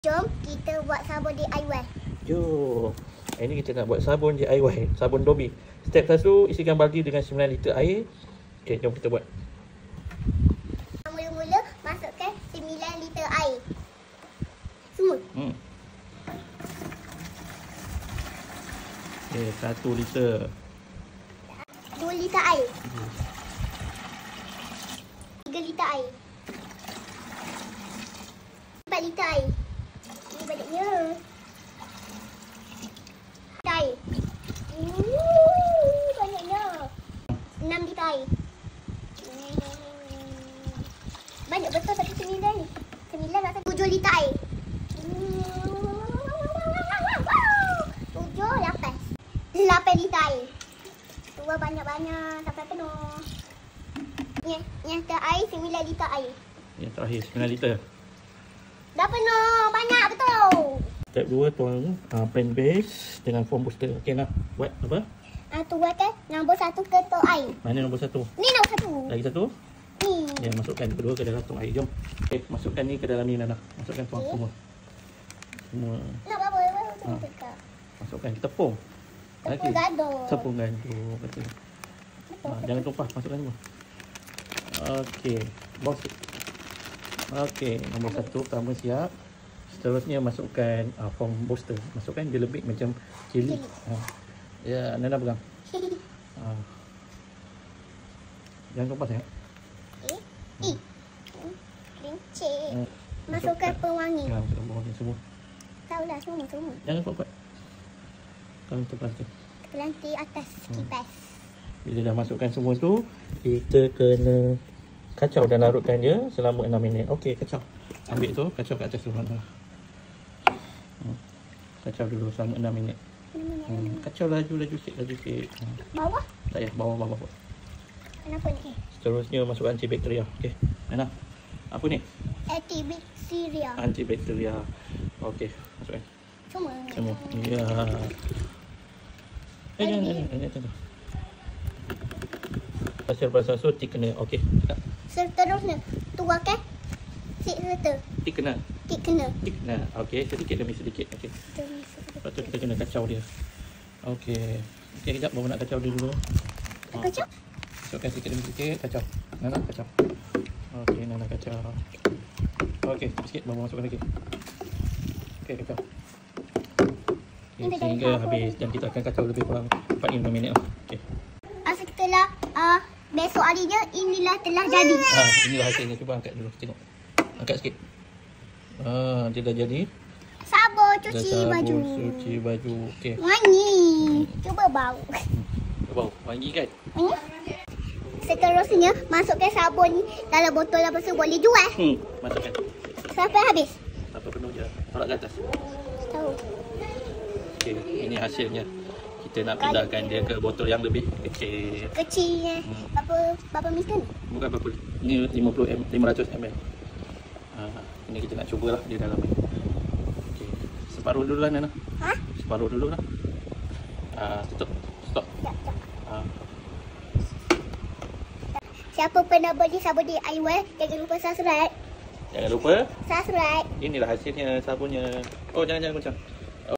Jom kita buat sabun DIY. Jom. Ini kita nak buat sabun DIY, sabun Dobby. Step 1, isikan baldi dengan 9 liter air. Okey, jom kita buat. Mula-mula masukkan 9 liter air. Semua. Okey, 1 liter. 2 liter air. 3 liter air. 4 liter air. Ini banyaknya. Air. Banyaknya. 6 liter air. Banyak betul tapi 9 ni. 9 rasa 7 liter air. 7, 8 liter air. Tuang banyak-banyak sampai penuh. Yang terakhir 9 liter air. Yang terakhir 9 liter. Dah penuh, banyak betul. Step 2, tuang pan base dengan foam booster. Okey nak buat apa? Tuangkan nombor 1 ke tong air. Mana nombor 1? Ni nombor 1. Lagi satu? Ni. Ya, masukkan kedua ke dalam tong air. Jom. Okey, masukkan ni ke dalam ni Nana. Masukkan tuang semua. Semua. Nak apa? Tukar. Masukkan tepung. Tepung gaduh. Tepung gaduh. Betul. Jangan tumpah, masukkan semua. Okey, bos. Okey, nombor 1 pertama siap. Seterusnya masukkan foam booster. Masukkan dia lebih macam cili. Ya, Nana pegang. Jangan tumpah sangat. Lincik. Masukkan pewangi. Ya, masukkan pewangi semua. Tahulah semua. Jangan kuat-kuat. Kalau tumpah sikit. Kelanti atas kipas. Bila dah masukkan semua tu, kita kena kacau dan larutkan dia selama 6 minit. Okey, kacau. Ambil tu, kacau kat atas tu. Kacau dulu selama 6 minit. Kacau laju sikit. Bawah? Tak payah, bawah. Kenapa ni? Seterusnya masukkan antibakteria. Okey, Nana. Apa ni? Antibakteria. Antibakteria. Okey, masukkan. Semua. Ya. Jangan. Pasal so thickener. Okey. Seterusnya tuangkan thickener. Thickener. Okey, sedikit demi sedikit. Okey. Lepas tu kita kena kacau dia. Okey. Okey, kejap baru nak kacau dia dulu. Kacau? Masukkan sedikit demi sedikit, kacau. Nana kacau. Okey, Nana kacau. Okey, sikit baru masukkan lagi. Okey, kacau. Okay, sehingga habis dan kita akan kacau lebih kurang 45 minit lah. Okey. Setelah besok harinya inilah telah jadi. Inilah hasilnya. Cuba angkat dulu, tengok. Angkat sikit. Dia dah jadi. Sabun cuci baju. Cuci baju. Okey. Wangi. Cuba bau. Bau wangi kan? Wangi. Seterusnya masukkan sabun ni dalam botol apa tu boleh jual. Masukkan. Sampai habis. Sampai penuh je. Tolak ke atas. Tahu. Okey, ini hasilnya. Kita nak pindahkan dia ke botol yang lebih kecil. Kecilnya. Berapa liter ni? Bukan berapa. Ini 500 ml. Ini kita nak cubalah di dalam ni. Okey. Separuh dulu lah Nana. Separuh dulu lah. Tutup. Stop. Siapa pernah beli sabun DIY, jangan lupa subscribe. Jangan lupa. Subscribe. Inilah hasilnya sabunnya. Oh, jangan goncang.